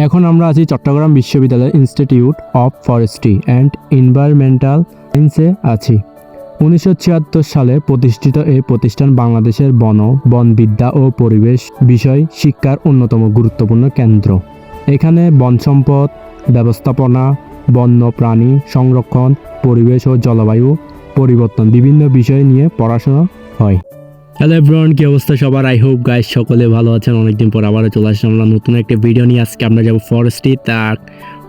এখন আমরা আছি চট্টগ্রাম বিশ্ববিদ্যালয়ের institute of forestry and environmental সায়েন্সে আছি। 1976 সালে প্রতিষ্ঠিত এই প্রতিষ্ঠান বাংলাদেশের বনবিদ্যা ও পরিবেশ বিষয় শিক্ষার অন্যতম গুরুত্বপূর্ণ কেন্দ্র। এখানে বন সম্পদ ব্যবস্থাপনা, বন্যপ্রাণী সংরক্ষণ, পরিবেশ ও জলবায়ু পরিবর্তন বিভিন্ন বিষয় নিয়ে পড়াশোনা হয়। হ্যালো এভরিওয়ান, কি অবস্থা সবার? আই হোপ গাইস সকলে ভালো আছেন। অনেকদিন পর আবারও চলে আসলাম আমরা নতুন একটা ভিডিও নিয়ে। আজকে আমরা যাবো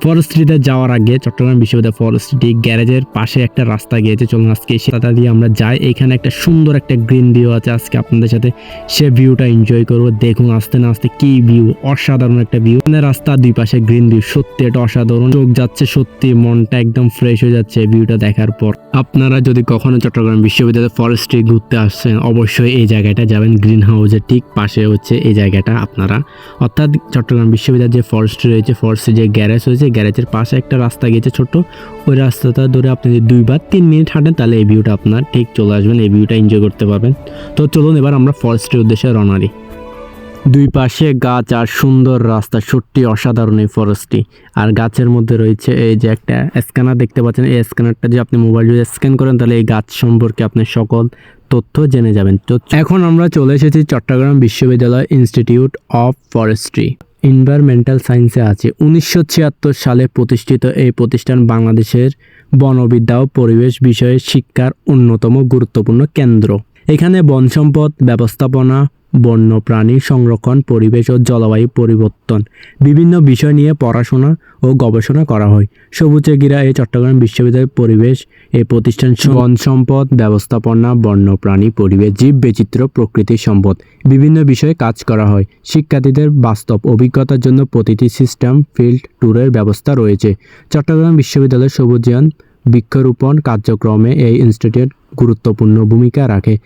ফরেস্ট্রিতে যাওয়ার আগে চট্টগ্রাম বিশ্ববিদ্যালয় ফরেস্ট্রি গ্যারেজের পাশে একটা রাস্তা গিয়েছে। চলুন আজকে সেটা দিয়ে আমরা যাই। এখানে একটা সুন্দর একটা গ্রিন ভিউ আছে। আজকে আপনাদের সাথে সে ভিউটা এনজয় করবো। দেখুন আস্তে না আস্তে কি ভিউ, অসাধারণ একটা ভিউ। রাস্তা দুই পাশে গ্রিন ভিউ, সত্যি এটা অসাধারণ। চোখ যাচ্ছে, সত্যি মনটা একদম ফ্রেশ হয়ে যাচ্ছে ভিউটা দেখার পর। আপনারা যদি কখনো চট্টগ্রাম বিশ্ববিদ্যালয় ফরেস্ট্রি ঘুরতে আসছেন অবশ্যই এই জায়গাটা যাবেন। গ্রিন হাউসের ঠিক পাশে হচ্ছে এই জায়গাটা আপনারা, অর্থাৎ চট্টগ্রাম বিশ্ববিদ্যালয়ের যে ফরেস্ট্রি রয়েছে, ফরেস্ট্রি যে গ্যারেজ রয়েছে, গ্যারেজের পাশে একটা রাস্তা গিয়েছে ছোট। ওই রাস্তাটা ধরে আপনি যদি 2 বা 3 মিনিট হাঁটেন তাহলে এই ভিউটা আপনার ঠিক চলে আসবেন, এই ভিউটা এনজয় করতে পারবেন। তো চলুন এবার আমরা ফরেস্ট্রির উদ্দেশ্যে রওনা দিই। দুই পাশে গাছ আর সুন্দর রাস্তা, সত্যি অসাধারণ এই ফরেস্টটি। আর গাছের মধ্যে রয়েছে এই যে একটা স্ক্যানার দেখতে পাচ্ছেন। এই স্ক্যানারটা যে আপনি মোবাইল দিয়ে স্ক্যান করেন তাহলে এই গাছ সম্পর্কে আপনি সকল তথ্য জেনে যাবেন। তো এখন আমরা চলে এসেছি চট্টগ্রাম বিশ্ববিদ্যালয় ইনস্টিটিউট অফ ফরেস্ট্রি এনভায়রনমেন্টাল সায়েন্সে আছে। 1976 সালে প্রতিষ্ঠিত এই প্রতিষ্ঠান বাংলাদেশের বনবিদ্যা ও পরিবেশ বিষয়ে শিক্ষার অন্যতম গুরুত্বপূর্ণ কেন্দ্র। এখানে বন সম্পদ ব্যবস্থাপনা, বন্যপ্রাণী সংরক্ষণ, পরিবেশ ও জলবায়ু পরিবর্তন বিভিন্ন বিষয় নিয়ে পড়াশোনা ও গবেষণা করা হয়। সবুজে ঘেরা এই চট্টগ্রাম বিশ্ববিদ্যালয়ের পরিবেশ এই প্রতিষ্ঠান বন সম্পদ ব্যবস্থাপনা, বন্যপ্রাণী, পরিবেশ, জীব বৈচিত্র্য, প্রকৃতি সম্পদ বিভিন্ন বিষয়ে কাজ করা হয়। শিক্ষার্থীদের বাস্তব অভিজ্ঞতার জন্য প্রতিটি সিস্টেম ফিল্ড ট্যুরের ব্যবস্থা রয়েছে। চট্টগ্রাম বিশ্ববিদ্যালয়ের সবুজায়ন বৃক্ষরোপণ কার্যক্রমে এই ইনস্টিটিউট গুরুত্বপূর্ণ ভূমিকা রাখে।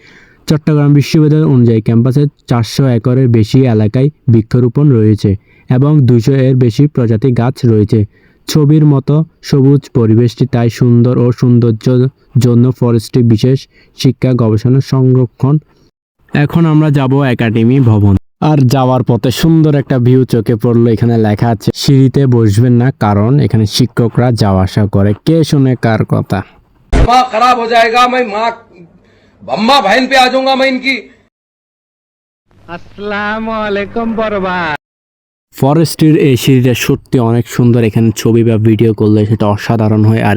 চট্টগ্রাম বিশ্ববিদ্যালয় অনুযায়ী ক্যাম্পাসে 400 একরের বেশি এলাকায় বৃক্ষরোপণ রয়েছে এবং 200 এর বেশি প্রজাতি গাছ রয়েছে। ছবির মতো সবুজ পরিবেশটি তাই সুন্দর ও সৌন্দর্যের জন্য ফরেস্ট্রি বিশেষ শিক্ষা গবেষণা সংরক্ষণ। এখন আমরা যাব একাডেমি ভবন। আর যাওয়ার পথে সুন্দর একটা ভিউ চোখে পড়লো। এখানে লেখা আছে সিঁড়িতে বসবেন না, কারণ এখানে শিক্ষকরা যাওয়া আসা করে। কে শুনে কার কথা? दिमाग खराब हो जाएगा, मैं माँ अम्मा बहन पे आ जाऊंगा मैं इनकी। আসসালামু আলাইকুম বরবাদ। ফরেস্ট্রির এই সিঁড়িটা সত্যি অনেক সুন্দর। এখানে ছবি বা ভিডিও করলে সেটা অসাধারণ হয়। আর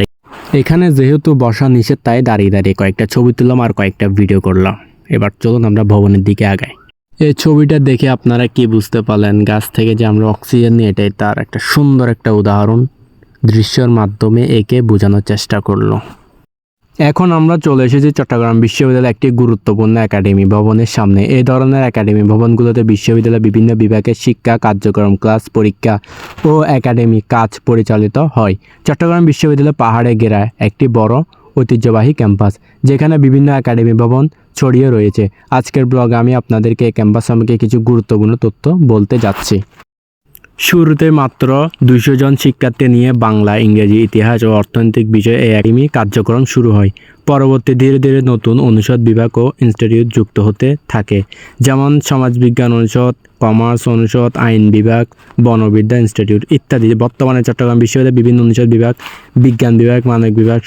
এখানে যেহেতু বসা নিষেধ তাই দাঁড়িয়ে দাঁড়িয়ে কয়েকটা ছবি তুললাম আর কয়েকটা ভিডিও করলাম। এবার চলুন আমরা ভবনের দিকে আগাই। এই ছবিটা দেখে আপনারা কি বুঝতে পারলেন? গাছ থেকে যে আমরা অক্সিজেন নিই এটাই তার একটা সুন্দর একটা উদাহরণ দৃশ্যের মাধ্যমে একে বোঝানোর চেষ্টা করলো। এখন আমরা চলে এসেছি চট্টগ্রাম বিশ্ববিদ্যালয়ের একটি গুরুত্বপূর্ণ একাডেমি ভবনের সামনে। এই ধরনের একাডেমি ভবনগুলোতে বিশ্ববিদ্যালয়ের বিভিন্ন বিভাগের শিক্ষা কার্যক্রম, ক্লাস, পরীক্ষা ও একাডেমিক কাজ পরিচালিত হয়। চট্টগ্রাম বিশ্ববিদ্যালয় পাহাড়ে ঘেরা একটি বড় ঐতিহ্যবাহী ক্যাম্পাস, যেখানে বিভিন্ন একাডেমি ভবন ছড়িয়ে রয়েছে। আজকের ব্লগে আমি আপনাদেরকে এই ক্যাম্পাস সম্পর্কে কিছু গুরুত্বপূর্ণ তথ্য বলতে যাচ্ছি। শুরুতে মাত্র 200 জন শিক্ষার্থী নিয়ে বাংলা, ইংরেজি, ইতিহাস ও অর্থনৈতিক বিষয়ে এই একাডেমি কার্যক্রম শুরু হয়। পরবর্তী ধীরে ধীরে নতুন অনুষদ বিভাগ ও ইনস্টিটিউট যুক্ত হতে থাকে, যেমন সমাজবিজ্ঞান অনুষদ, কমার্স অনুষদ, আইন বিভাগ, বনবিদ্যা ইনস্টিটিউট ইত্যাদি। বর্তমানে চট্টগ্রাম বিশ্ববিদ্যালয়ের বিভিন্ন অনুষদ বিভাগ, বিজ্ঞান বিভাগ, মানবিক বিভাগ,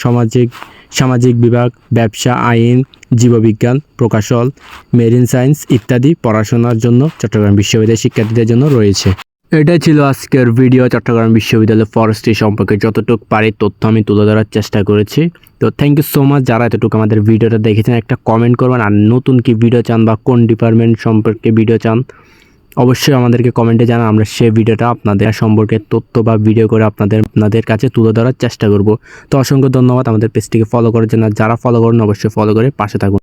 সামাজিক বিভাগ, ব্যবসা, আইন, জীববিজ্ঞান, প্রকৌশল, মেরিন সায়েন্স ইত্যাদি পড়াশোনার জন্য চট্টগ্রাম বিশ্ববিদ্যালয়ের শিক্ষার্থীদের জন্য রয়েছে। এটাই ছিল আজকের ভিডিও। চট্টগ্রাম বিশ্ববিদ্যালয় ফরেস্ট্রি সম্পর্কে যতটুকু পারি তথ্য আমি তুলে ধরার চেষ্টা করেছি। তো থ্যাংক ইউ সো মাচ যারা এতটুকু আমাদের ভিডিওটা দেখেছেন। একটা কমেন্ট করবেন আর নতুন কি ভিডিও চান বা কোন ডিপার্টমেন্ট সম্পর্কে ভিডিও চান অবশ্যই আমাদেরকে কমেন্টে জানান। আমরা সেই ভিডিওটা আপনাদের সম্পর্কে তথ্য বা ভিডিও করে আপনাদের কাছে তুলে ধরার চেষ্টা করব। তো অসংখ্য ধন্যবাদ আমাদের পেজটিকে ফলো করার জন্য। যারা ফলো করেন অবশ্যই ফলো করে পাশে থাকুন।